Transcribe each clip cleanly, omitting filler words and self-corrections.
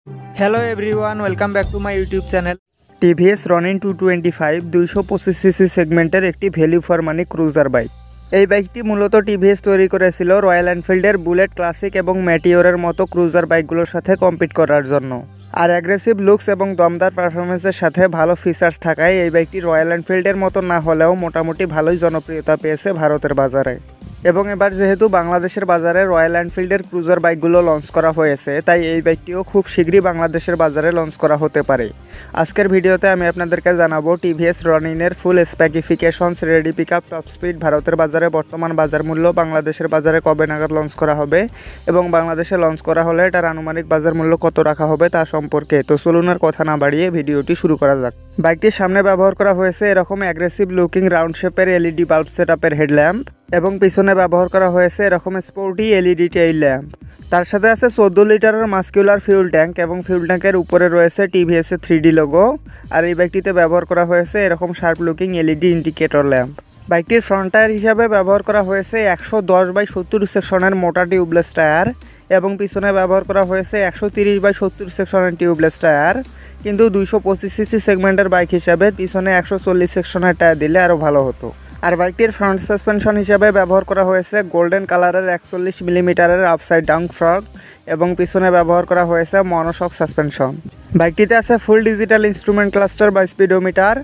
Hello everyone, welcome back to my YouTube channel. TVS Ronin 225 225cc সেগমেন্টের একটি value for money cruiser bike. এই বাইকটি মূলত TVS তৈরি করেছিল রয়্যাল এনফিল্ডের বুলেট ক্লাসিক এবং মেটিওরের মতো ক্রুজার বাইকগুলোর সাথে কম্পিট করার জন্য। আর অ্যাগ্রেসিভ লুকস এবং দমদার পারফরমেন্সের সাথে ভালো ফিচার্স থাকায় এই বাইকটি রয়্যাল এনফিল্ডের মতো না হলেও মোটামুটি ভালোই জনপ্রিয়তা পেয়েছে ভারতের বাজারে। এবং এবার যেহেতু বাংলাদেশের বাজারে রয়্যাল এনফিল্ডের ক্রুজার বাইকগুলো লঞ্চ করা হয়েছে, তাই এই বাইকটিও খুব শীঘ্রই বাংলাদেশের বাজারে লঞ্চ করা হতে পারে। আজকের ভিডিওতে আমি আপনাদেরকে জানাবো টিভিএস রনিনের full specifications, ready pickup, top speed, ভারতের বাজারে বর্তমান বাজার মূল্য, বাংলাদেশের বাজারে কবে নাগাদ লঞ্চ করা হবে এবং বাংলাদেশে লঞ্চ করা হলে এটার আনুমানিক বাজার মূল্য কত রাখা হবে তা সম্পর্কে। তো চলুন আর কথা না বাড়িয়ে ভিডিওটি শুরু করা যাক। বাইকটির সামনে ব্যবহার করা হয়েছে এরকম অ্যাগ্রেসিভ লুকিং রাউন্ড শেপের এলইডি বাল্ব সেটআপের হেডল্যাম্প এবং পিছনে ব্যবহার করা হয়েছে এরকম স্পোর্টি এলইডি টেইল ল্যাম্প। তার সাথে আছে 14 লিটারের মাস্কুলার ফিউল ট্যাঙ্ক এবং ফিউল ট্যাঙ্কের উপরে রয়েছে টিভিএসের 3D লোগো। আর এই বাইকটিতে ব্যবহার করা হয়েছে এরকম sharp looking LED indicator lamp. বাইকটির ফ্রন্ট টায়ার হিসাবে ব্যবহার করা হয়েছে 110/70 সেকশনের মোটা টিউবলেস টায়ার এবং পিছনে ব্যবহার করা হয়েছে 130/70 সেকশনের টিউবলেস টায়ার। কিন্তু 225cc সেগমেন্টের বাইক হিসাবে পিছনে 140 সেকশনের টায়ার দিলে আরও ভালো হতো। আর বাইকটির ফ্রন্ট সাসপেনশন হিসাবে ব্যবহার করা হয়েছে গোল্ডেন কালারের 41 মিলিমিটারের আপসাইড ডাউন ফ্রগ এবং পিছনে ব্যবহার করা হয়েছে মনোশক সাসপেনশন। বাইকটিতে আছে ফুল ডিজিটাল ইনস্ট্রুমেন্ট ক্লাস্টার বা স্পিডোমিটার,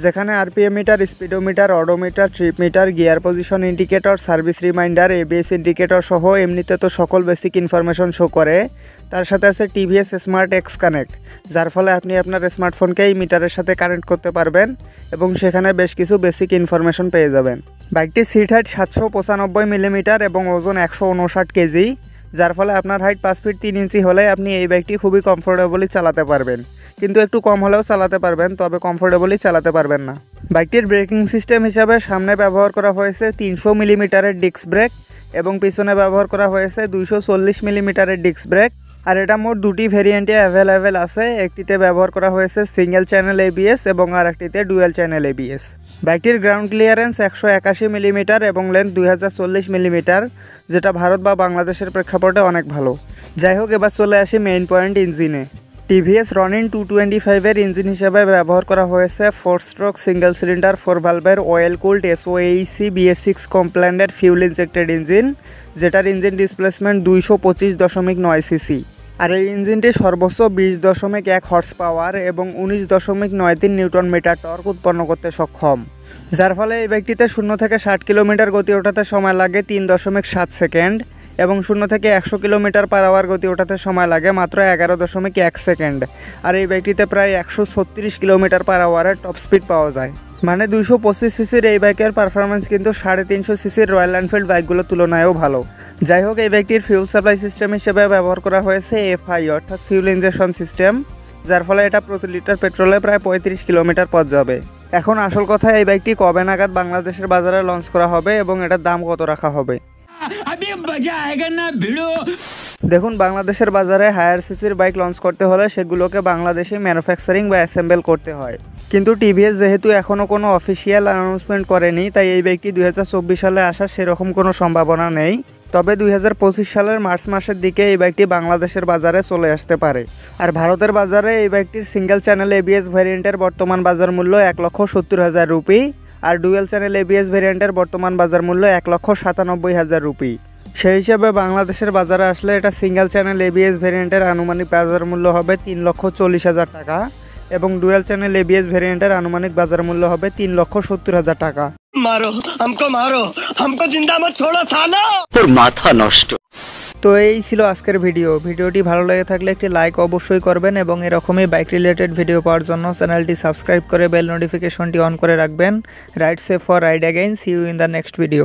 যেখানে RPM meter, speedometer, odometer, trip meter, gear position indicator, service reminder, ABS indicator সহ এমনিতে তো সকল বেসিক ইনফরমেশন শো করে। তার সাথে আছে টিভিএস স্মার্ট এক্স কানেক্ট, যার ফলে আপনি আপনার স্মার্টফোনকে এই মিটারের সাথে কানেক্ট করতে পারবেন এবং সেখানে বেশ কিছু বেসিক ইনফরমেশন পেয়ে যাবেন। বাইকটির সিট হাইট 795 মিলিমিটার এবং ওজন 159 কেজি, যার ফলে আপনার হাইট 5 ফিট 3 ইঞ্চি হলে আপনি এই বাইকটি খুবই কমফোর্টেবলি চালাতে পারবেন। কিন্তু একটু কম হলেও চালাতে পারবেন, তবে কমফোর্টেবলি চালাতে পারবেন না। বাইকটির ব্রেকিং সিস্টেম হিসাবে সামনে ব্যবহার করা হয়েছে 300 মিলিমিটারের ডিস্ক ব্রেক এবং পিছনে ব্যবহার করা হয়েছে 240 মিলিমিটারের ডিস্ক ব্রেক। আর এটা মোট দুটি ভেরিয়েন্টে অ্যাভেলেবেল আছে। একটিতে ব্যবহার করা হয়েছে সিঙ্গেল চ্যানেল এবিএস এবং আর একটিতে ডুয়েল চ্যানেল এবিএস। বাইকটির গ্রাউন্ড ক্লিয়ারেন্স 181 মিলিমিটার এবং লেন্থ 2040 মিলিমিটার, যেটা ভারত বা বাংলাদেশের প্রেক্ষাপটে অনেক ভালো। যাই হোক, এবার চলে আসি মেইন পয়েন্ট, ইঞ্জিনে। টিভিএস রনিন 225-এর ইঞ্জিন হিসেবে ব্যবহার করা হয়েছে 4 স্ট্রোক সিঙ্গেল সিলিন্ডার 4 ভালভের অয়েল কুলড SOAC BS6 কমপ্ল্যান্ডের ফিউল ইনজেক্টেড ইঞ্জিন, যেটার ইঞ্জিন ডিসপ্লেসমেন্ট 225.9 সিসি। আর এই ইঞ্জিনটি সর্বোচ্চ 20.1 হর্স পাওয়ার এবং 19.93 নিউটন মিটার টর্ক উৎপন্ন করতে সক্ষম, যার ফলে এই বাইকটিতে 0 থেকে 60 কিলোমিটার গতি ওঠাতে সময় লাগে 3.7 সেকেন্ড এবং 0 থেকে 100 কিলোমিটার পার আওয়ার গতি ওঠাতে সময় লাগে মাত্র 11.1 সেকেন্ড। আর এই বাইকটিতে প্রায় 136 কিলোমিটার পার আওয়ারের টপ স্পিড পাওয়া যায়। মানে 225 সিসির এই বাইকের পারফরমেন্স কিন্তু 350 সিসির রয়্যাল এনফিল্ড বাইকগুলোর তুলনায়ও ভালো। যাই হোক, এই বাইকটির ফিউল সাপ্লাই সিস্টেম হিসেবে ব্যবহার করা হয়েছে FI অর্থাৎ ফিউল ইনজেকশন সিস্টেম, যার ফলে এটা প্রতি লিটার পেট্রোলে প্রায় 35 কিলোমিটার পথ যাবে। এখন আসল কথা, এই বাইকটি কবে নাগাদ বাংলাদেশের বাজারে লঞ্চ করা হবে এবং এটার দাম কত রাখা হবে। দেখুন, বাংলাদেশের বাজারে হায়ার সিসির বাইক লঞ্চ করতে হলে সেগুলোকে বাংলাদেশে ম্যানুফ্যাকচারিং বা অ্যাসেম্বল করতে হয়। কিন্তু টিভিএস যেহেতু এখনও কোনো অফিসিয়াল অ্যানাউন্সমেন্ট করেনি, তাই এই বাইকটি 2024 সালে আসার সেরকম কোনো সম্ভাবনা নেই। তবে 2025 সালের মার্চ মাসের দিকে এই বাইকটি বাংলাদেশের বাজারে চলে আসতে পারে। আর ভারতের বাজারে এই বাইকটির সিঙ্গেল চ্যানেল এবিএস ভ্যারিয়েন্টের বর্তমান বাজার মূল্য 1,70,000 রুপি আর ডুয়েল চ্যানেল এবিএস ভ্যারিয়েন্টের বর্তমান বাজার মূল্য 1,97,000 রুপি। সেই হিসাবে বাংলাদেশের বাজারে আসলে এটা সিঙ্গেল চ্যানেল এবিএস ভ্যারিয়েন্টের আনুমানিক বাজার মূল্য হবে 3,40,000 টাকা এবং ডুয়েল চ্যানেল এবিএস ভ্যারিয়েন্টের আনুমানিক বাজার মূল্য হবে 3,70,000 টাকা। মারো হামকো জিন্দা মত ছোড়ো সালো, তোর মাথা নষ্ট। তো এই ছিল আজকের ভিডিওটি ভালো লেগে থাকলে একটি লাইক অবশ্যই করবেন এবং এরকমই বাইক রিলেটেড ভিডিও পাওয়ার জন্য চ্যানেলটি সাবস্ক্রাইব করে বেল নোটিফিকেশনটি অন করে রাখবেন। Ride safe for ride again, see you in the next video.